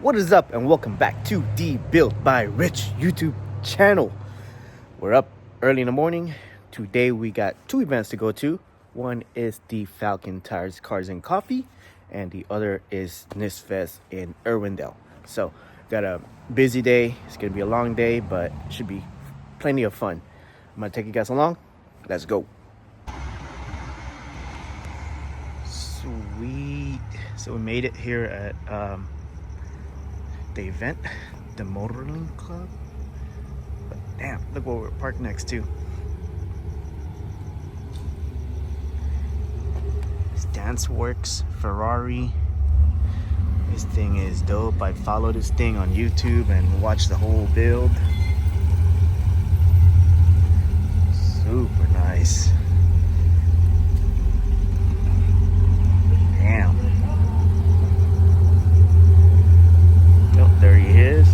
What is up, and welcome back to the Built by Rich YouTube channel. We're up early in the morning. Today we got two events to go to. One is the Falken Tires Cars and Coffee, and the other is NIST Fest in Irwindale. So got a busy day. It's gonna be a long day, but it should be plenty of fun. I'm gonna take you guys along. Let's go. Sweet. So we made it here at the event, the Motoring Club. But damn, look what we're parked next to. This Dance Works Ferrari. This thing is dope. I follow this thing on YouTube and watch the whole build. Super nice. Damn. Oh, there he is.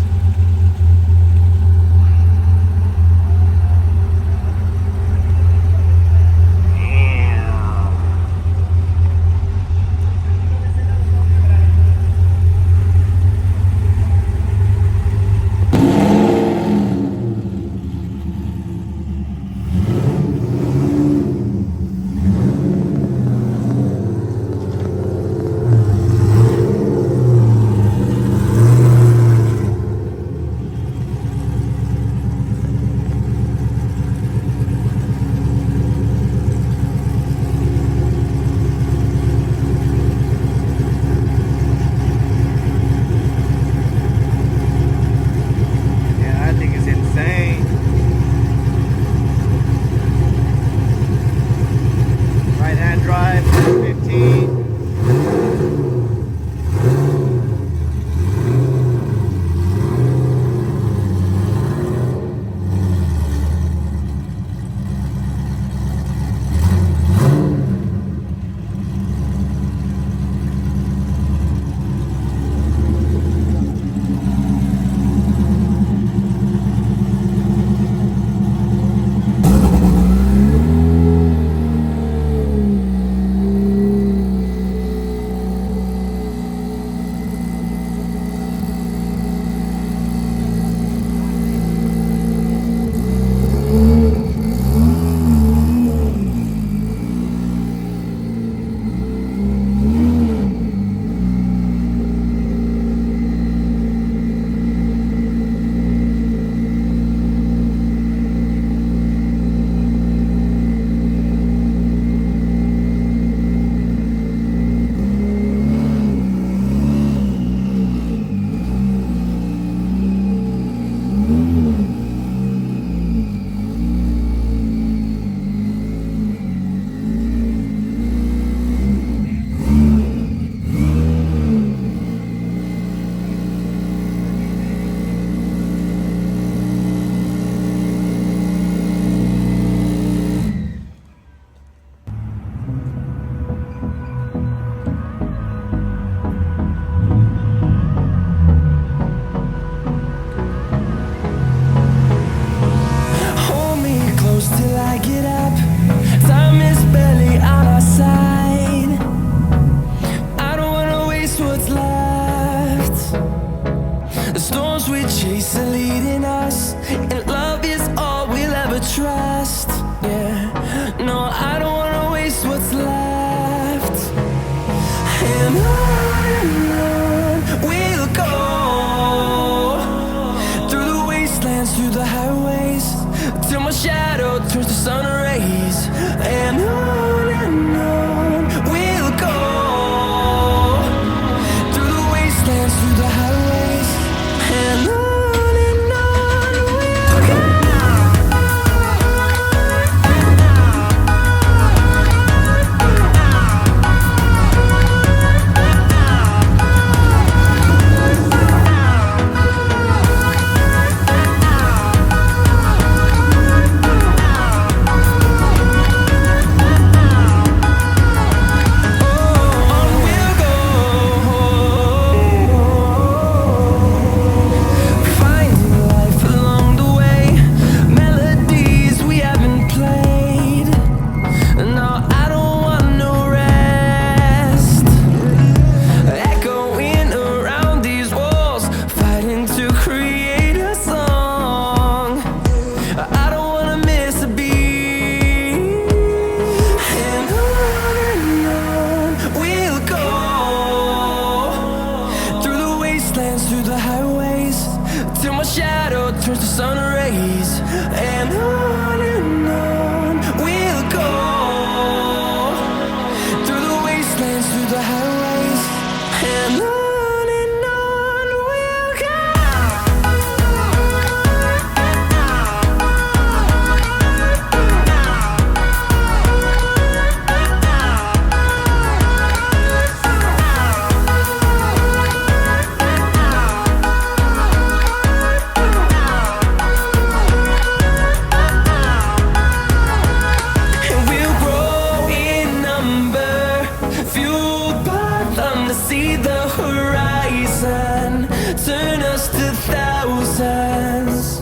fueled by them to see the horizon, turn us to thousands,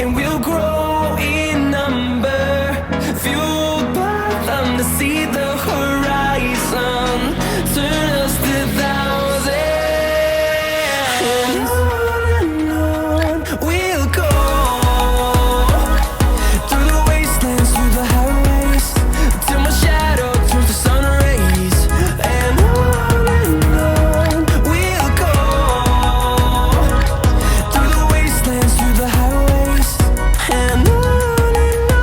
and we'll grow in number. Fueled by them to see the horizon, turn us to thousands, and on we'll go, through the wastelands, through the highways, till my shadow turns to sun rays. And on we'll go, through the wastelands, through the highways, and on we'll go.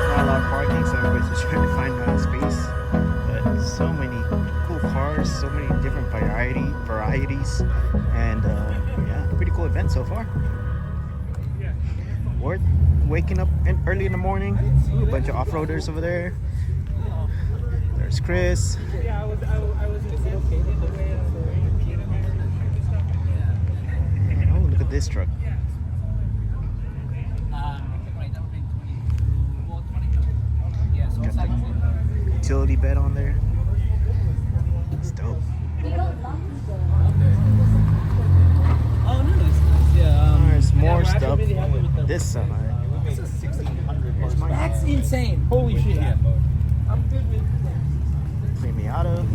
Not a lot of parking, so everybody's just trying to find space. But so many cool cars, so many different varieties, and yeah, pretty cool event so far. Worth waking up early in the morning. Ooh, a bunch of off-roaders over there. There's Chris. And, oh, look at this truck. Got the utility bed on there. It's dope. There's more stuff this side. That's insane. Holy shit. Yeah. I'm good with Premiata.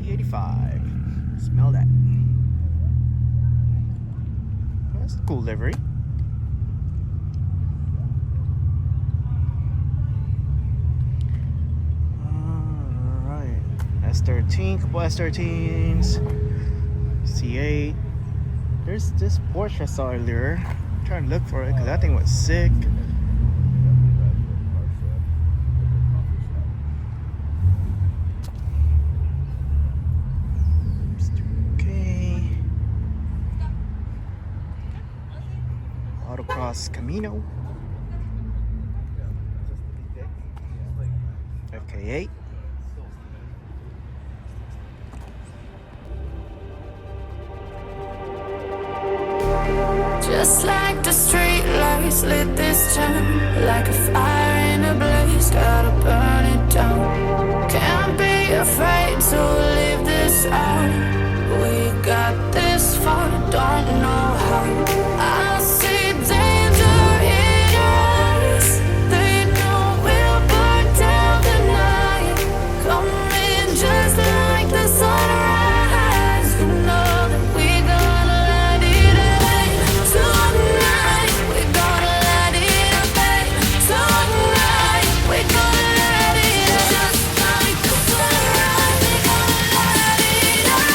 E85. Smell that. That's a cool livery. S13, couple S13s, C8. There's this Porsche I saw earlier. I'm trying to look for it because that thing was sick. Okay. Autocross Camino. FK8. Just like the street lights lit this town, like a fire in a blaze, gotta burn it down. Can't be afraid to leave this out. We got this far, don't know how. I see danger in your eyes. They know we'll burn down the night. Coming just like the sunrise. You know that we gonna let it rain. Tonight, we gonna let it rain. Tonight, we gonna let it rain. Just like the sunrise, we gonna let it rain.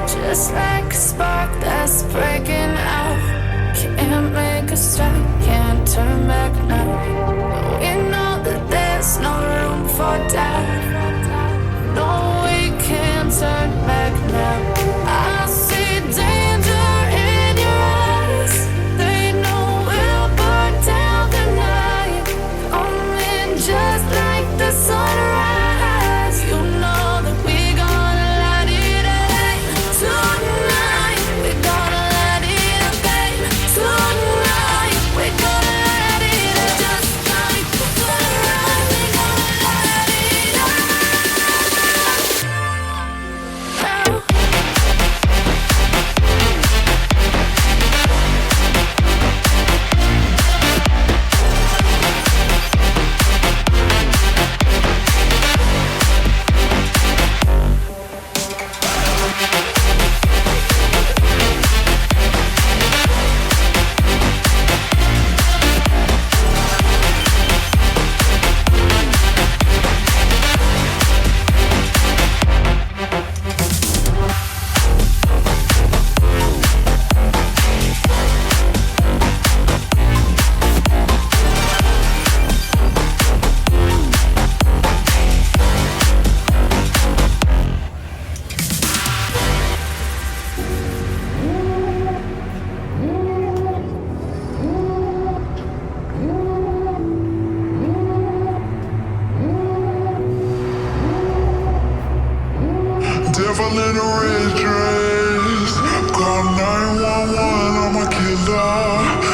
Just like a spark that's breaking out. Can't make a stop, can't turn back now. We know that there's no room for doubt. No, we can't turn back now. I see danger in your eyes. They know we'll burn down the night. Coming just like the sunrise. You know that we gonna let it rain. Tonight, we gonna let it rain. Tonight, we gonna let it rain. Just together.